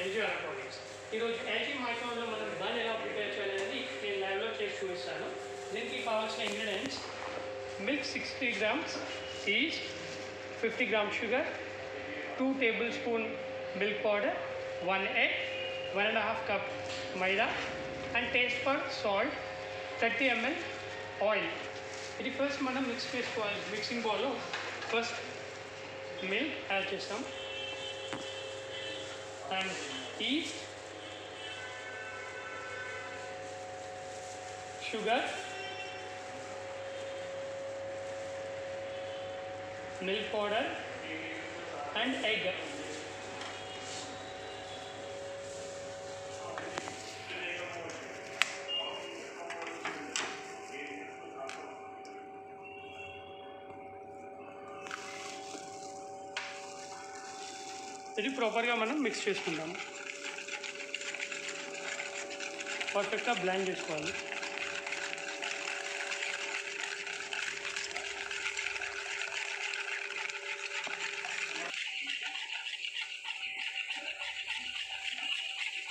LG electronics. ఈరోజు LG మైక్రోన్లో మనం bun ఎలా ప్రిపేర్ చేయాలనేది నేను లైవ్లో చేసి చూపిస్తాను. దీనికి కావాల్సిన ingredients: milk 60 grams, east 50 grams sugar, 2 tablespoon milk powder, 1 egg, 1.5 cup maida and taste for salt, 30 ml oil. ఇది ఫస్ట్ మనం మిక్స్ చేసుకోవాలి. మిక్సింగ్ బౌల్లో ఫస్ట్ మిల్క్ యాడ్ చేస్తాం and east, sugar, milk powder and egg. ఇది ప్రాపర్గా మనం mix చేసుకుంటాము. పర్ఫెక్ట్గా బ్లెండ్ చేసుకోవాలి.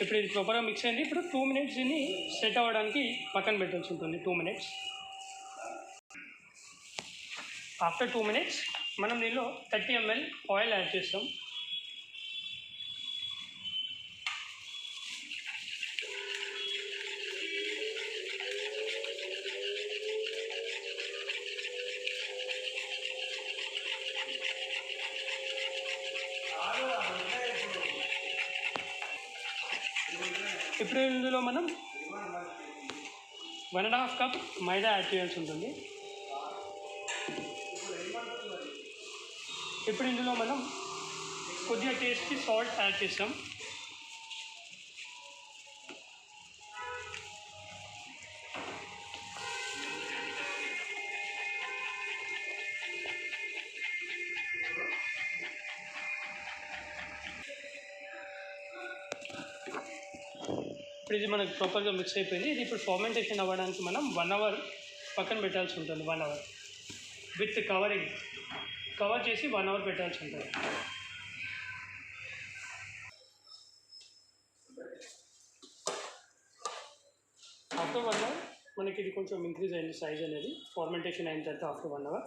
ఇప్పుడు ఇది ప్రాపర్గా మిక్స్ అయింది. ఇప్పుడు 2 minutes దీన్ని సెట్ అవ్వడానికి పక్కన పెట్టాల్సి ఉంటుంది. 2 minutes. ఆఫ్టర్ 2 minutes మనం దీనిలో 30 ml ఆయిల్ యాడ్ చేస్తాం. ఇప్పుడు ఇందులో మనం 1.5 cup మైదా యాడ్ చేయాల్సి ఉంటుంది. ఇప్పుడు ఇందులో మనం కొద్దిగా టేస్ట్కి సాల్ట్ యాడ్ చేస్తాం. ఇప్పుడు ఇది మనకు ప్రాపర్గా మిక్స్ అయిపోయింది. ఇది ఇప్పుడు ఫర్మెంటేషన్ అవ్వడానికి మనం 1 hour పక్కన పెట్టాల్సి ఉంటుంది. 1 hour విత్ కవర్ చేసి 1 hour పెట్టాల్సి ఉంటుంది. ఆఫ్టర్ 1 hour మనకి ఇది కొంచెం ఇంక్రీజ్ అయింది సైజ్ అనేది. ఫర్మెంటేషన్ అయిన తర్వాత ఆఫ్టర్ 1 hour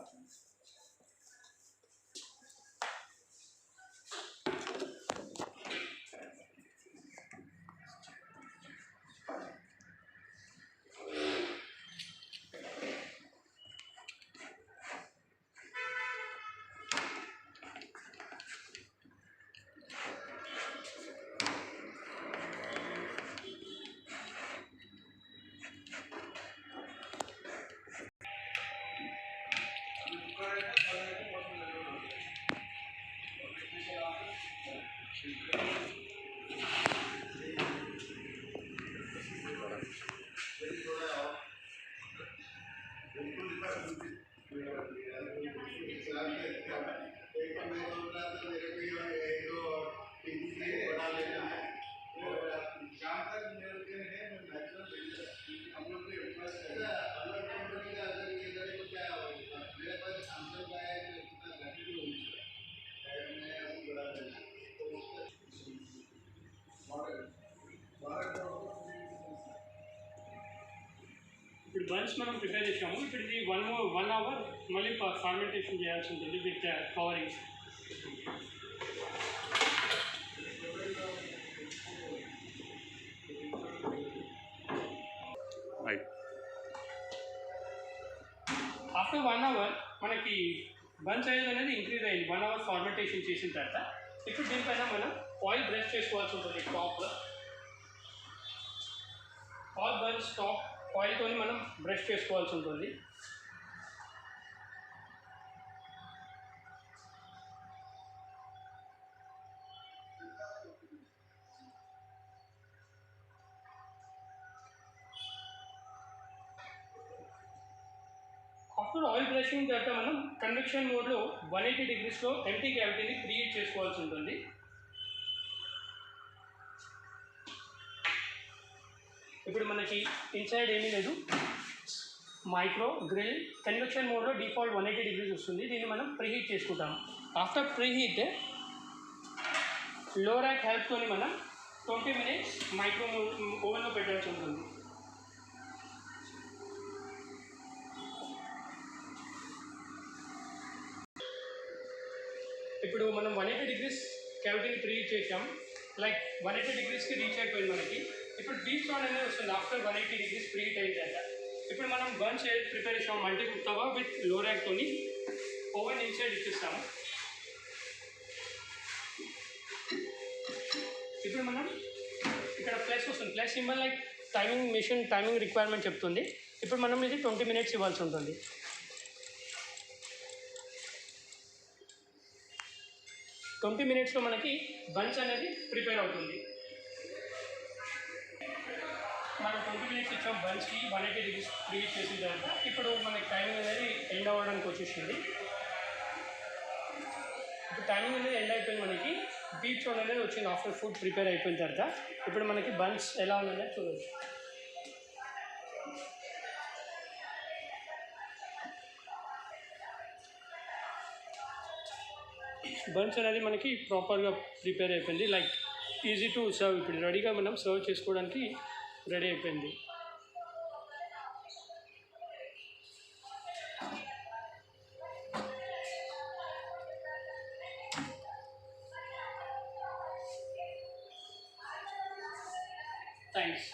ఇప్పుడు బన్స్ మనం ప్రిపేర్ చేసాము. ఇప్పుడు ఇది 1 hour మళ్ళీ ఫర్మెంటేషన్ చేయాల్సి ఉంటుంది విత్ కవరింగ్. ఆఫ్టర్ 1 hour మనకి బన్ సైజ్ అనేది ఇంక్రీజ్ అయింది 1 hour ఫర్మెంటేషన్ చేసిన తర్వాత. ఇప్పుడు దీనిపైన మనం ఆయిల్ బ్రష్ చేసుకోవాల్సి ఉంటుంది. ఆల్ బన్స్ టాప్ ఆయిల్తో మనం బ్రష్ చేసుకోవాల్సి ఉంటుంది. ఆఫ్టర్ ఆయిల్ బ్రషింగ్ తర్వాత మనం కన్వెక్షన్ మోడ్లో 180 degreesలో ఎంటీ క్యావిటీని క్రియేట్ చేసుకోవాల్సి ఉంటుంది. ఇప్పుడు మనకి ఇన్సైడ్ ఏమీ లేదు. మైక్రో గ్రిల్ కన్వెక్షన్ మోడ్లో డిఫాల్ట్ 180 degrees వస్తుంది. దీన్ని మనం ప్రీహీట్ చేసుకుంటాం. ఆఫ్టర్ ప్రీహీట్ లో ర్యాక్ హెల్ప్తో మనం 20 minutes మైక్రో ఓవెన్లో పెట్టాల్సి ఉంటుంది. ఇప్పుడు మనం 180 degrees క్యావిటీని ప్రీహీట్ చేసాం. లైక్ 180 degreesకి రీచ్ అయిపోయింది మనకి. ఇప్పుడు డీప్ ఫ్రైడ్ అనేది వస్తుంది ఆఫ్టర్ 180 degrees ప్రీహీట్ అయిన తర్వాత. ఇప్పుడు మనం బన్స్ ప్రిపేర్ చేసాం multi cook tawa with low ర్యాక్తోని ఓవెన్ ఇన్సైడ్ ఇచ్చిస్తాము. ఇప్పుడు మనం ఇక్కడ ప్లస్ వస్తుంది, plus symbol like timing machine timing requirement చెప్తుంది. ఇప్పుడు మనం ఇది 20 minutes ఇవ్వాల్సి ఉంటుంది. 20 minutesలో మనకి బన్స్ అనేది ప్రిపేర్ అవుతుంది. మనం 20 minutes ఇచ్చాం బన్స్కి 180 degrees ప్రీహీట్ చేసిన తర్వాత. ఇప్పుడు మనకి టైమింగ్ అనేది ఎండ్ అవ్వడానికి వచ్చేసింది. ఇప్పుడు టైమింగ్ అనేది ఎండ్ అయిపోయింది. మనకి డీప్ ఫ్రైడ్ అనేది వచ్చింది ఆఫ్టర్ ఫుడ్ ప్రిపేర్ అయిపోయిన తర్వాత. ఇప్పుడు మనకి బన్స్ ఎలా ఉందనేది చూడవచ్చు. బన్స్ అనేది మనకి ప్రాపర్గా ప్రిపేర్ అయిపోయింది. Like easy to serve. ఇప్పుడు రెడీగా మనం సర్వ్ చేసుకోవడానికి రెడీ అయిపోయింది. థ్యాంక్స్.